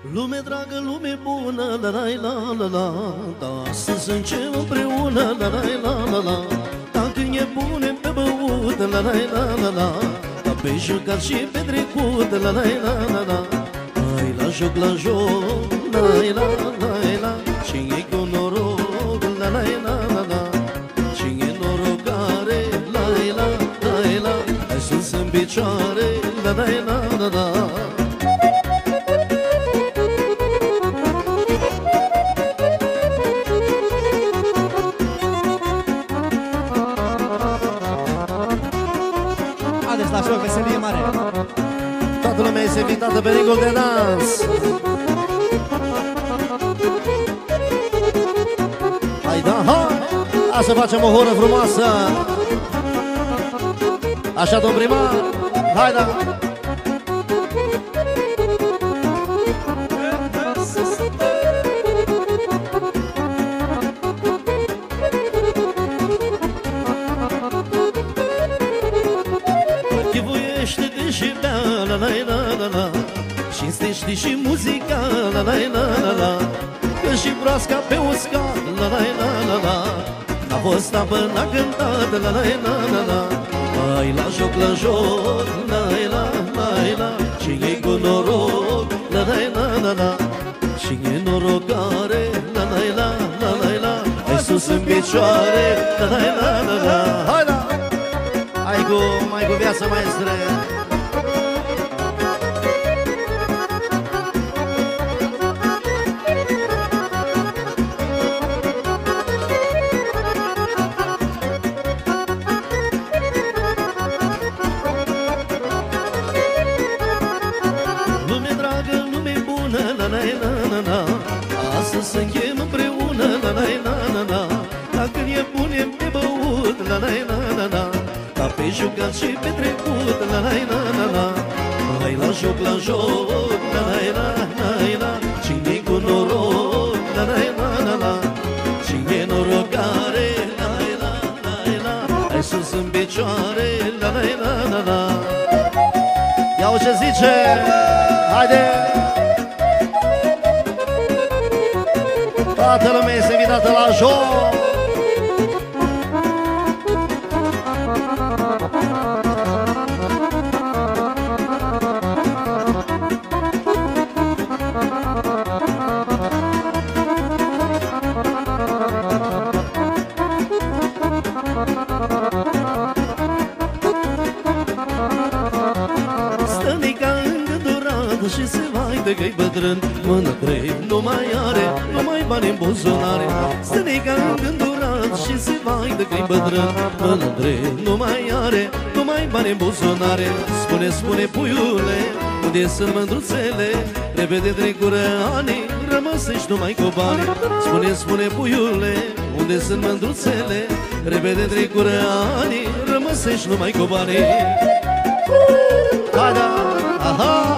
Lume dragă, lume bună, la la la la la, da, să suntem împreună, la la la la la. Dacă e bune pe băut, la la la la la, da, pe jucat și pe trecut, la la la la la. Hai la joc, la la la la, cine-i cu noroc, la la la la la, cine-i norocare, la la la, hai sus în picioare, la la la la. La joc, veselie mare. Toată lumea este invitată pe ringul de dans. Hai da, hai! Hai să facem o horă frumoasă. Așa, domn primar, hai da! Cinstește și muzica, la la la la la, că și broasca pe uscat, la la la la la. N-a fost apă, n-a cântat, la la la la la. Hai la joc, la la la, cine-i cu noroc, la la la la la, cine-i norocare, la la la la, hai sus în picioare, la la la la la. Hai la! Hai cu viața, maestre! Astăzi să închem împreună, la la la la la. Dacă e bun, e pe băut, la la la la la, ca pe jucat și pe trecut, la la la la la. Hai la joc, la la la, cine-i cu noroc, la la la la la, cine-i norocare, la la la, hai sus în picioare, la la la la la. Ia-o ce zice, haide! Toată lumea este invitată la joc. Stănica îngădurată și se vaide că-i bătrân, mână trei nu mai are, numai bani în buzunare. Stănica îngândurat și se vaide că-i bătrân, mână trei nu mai are, numai bani în buzunare. Spune, spune puiule, unde sunt mândruțele? Repede trecură ani, rămăsești numai cu bani. Spune, spune puiule, unde sunt mândruțele? Repede trecură ani, rămăsești numai cu bani. Hai da, aha!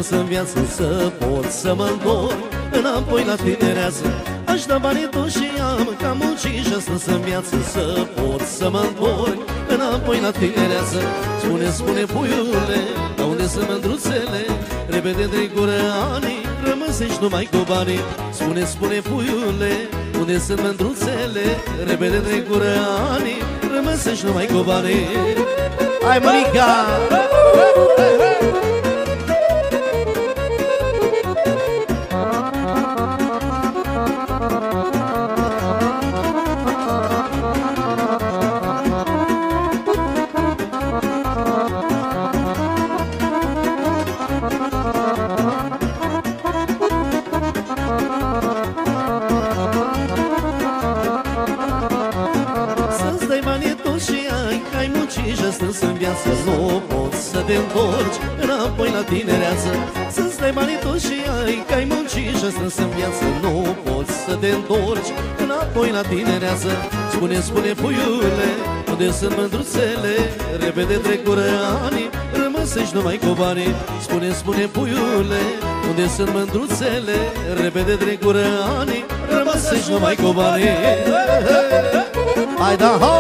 În viață să pot să mă întorc înapoi la tinereață. Aș da banii toți și am că am muncit și-am strâns în viață să pot să mă întorc înapoi la tinereață. Spune, spune puiule, la unde sunt mândruțele? Repede trecură ani, rămăsești numai cu banii. Spune, spune puiule, unde sunt mândruțele? Repede trecură ani, rămăsești numai cu banii. Hai, Monica! și-a strâns în viață. Nu poți să te întorci înapoi la tinereață, să-ți dai banii toți și ai, că ai muncit și-a strâns în viață. Nu poți să te întorci înapoi la tinereață. Spune, spune, puiule, unde sunt mândruțele? Repede trecură ani, rămăsești numai cu banii. Spune, spune, puiule, unde sunt mândruțele? Repede trecură ani, rămăsești numai cu banii. Hai da, ha!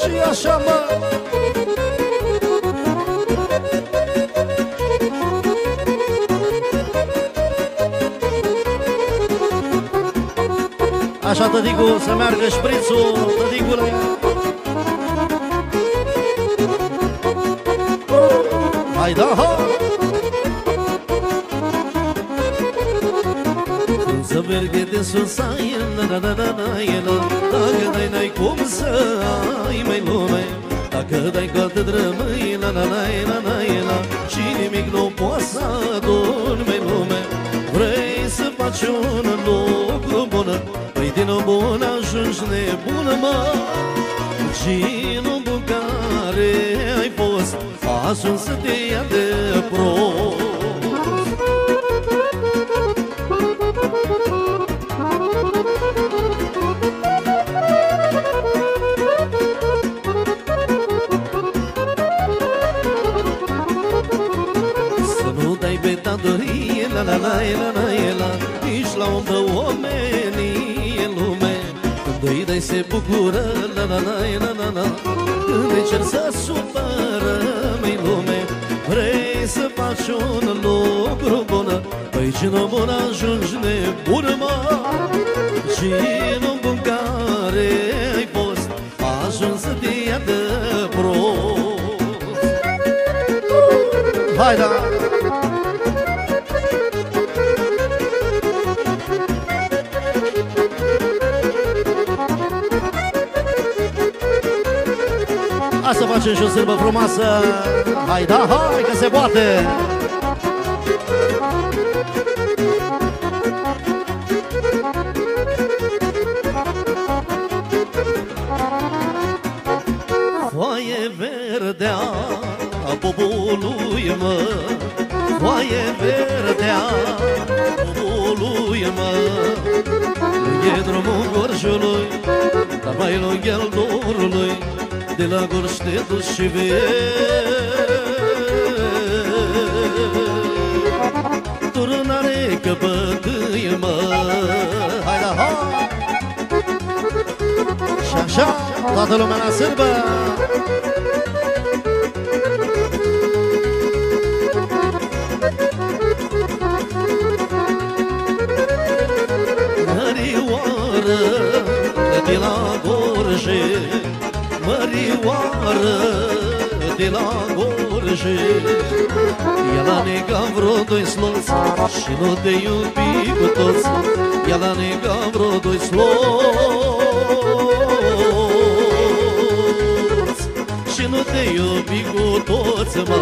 Și așa, mă! Așa, tăticu, să meargă șprițul, tăticule. Hai da, ha! Să merge de sus, ai, dacă dai, n-ai cum să ai mai lume. Dacă dai cu atât rămâi, și nimic nu poate să adun mai lume. Vrei să faci un lucru bun, păi din o bună ajungi nebună, mă. Ginul bun care ai fost, a ajuns să te ia de prost. Nici la om de omenii în lume, când îi dai se bucură, când îi cer să supără mei lume. Vrei să faci un lucru bun, păi ginul bun ajungi nebun, mă. Ginul bun care ai fost, a ajuns să te ia de prost. Hai da! Hai să facem și o sârbă frumoasă. Hai da, hai că se poate. Foaie verdea a popului, mă. Foaie verdea a popului, mă. E drumul gorjului, dar mai lung el dorului. De la Gorj te duci și vei turnare căpătâi, mă. Hai da, ha! Și așa, toată lumea la sârbă. Mărioară de la Gorj, mărioară de la Gorj, ea l-a negat vreo doi sloți și nu te iubi cu toți. Ea l-a negat vreo doi sloți și nu te iubi cu toți, mă.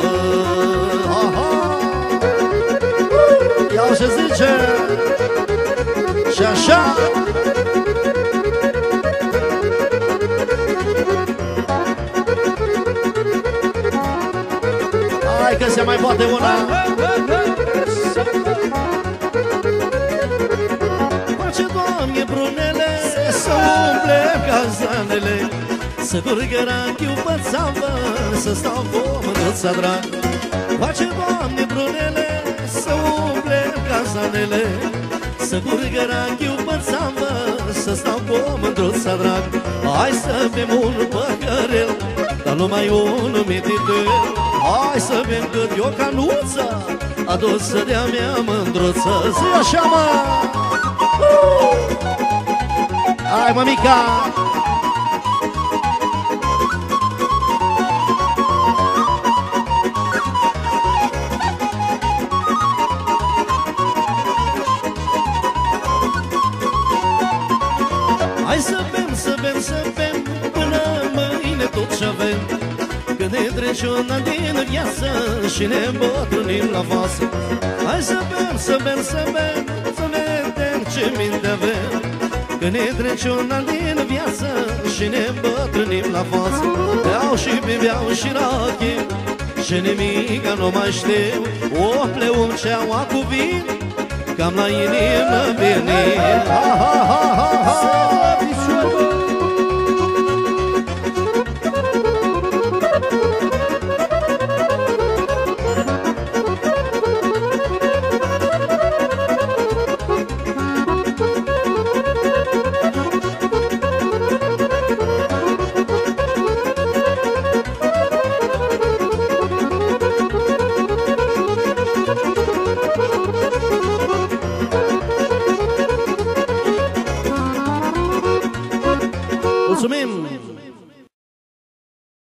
Aha! Ia ce zice! Și așa! Hai că se mai poate una. Face, Doamne, brunele, să umple cazanele, să curgă rachiu pe țavă, să stau cu mândruța drag. Face, Doamne, brunele, să umple cazanele, să curgă rachiu pe țavă, să stau cu mândruța drag. Hai să bem un păhărel, dar numai un mititel. Hai să bem cât e o canuță adusă de-a mea mândruță. Zi așa, mă! Hai, mămica! Hai să bem, să bem, să bem, până mâine tot ce avem. Când ne trece un an din viață și ne îmbătrânim la vasă. Hai să bem, să bem, să bem, să vedem ce minte avem. Că ne trece un an din viață și ne îmbătrânim la față. Beau și bebeau și rache și nimica nu mai știu. O pleu ceaua cu vin, cam la inimă vine.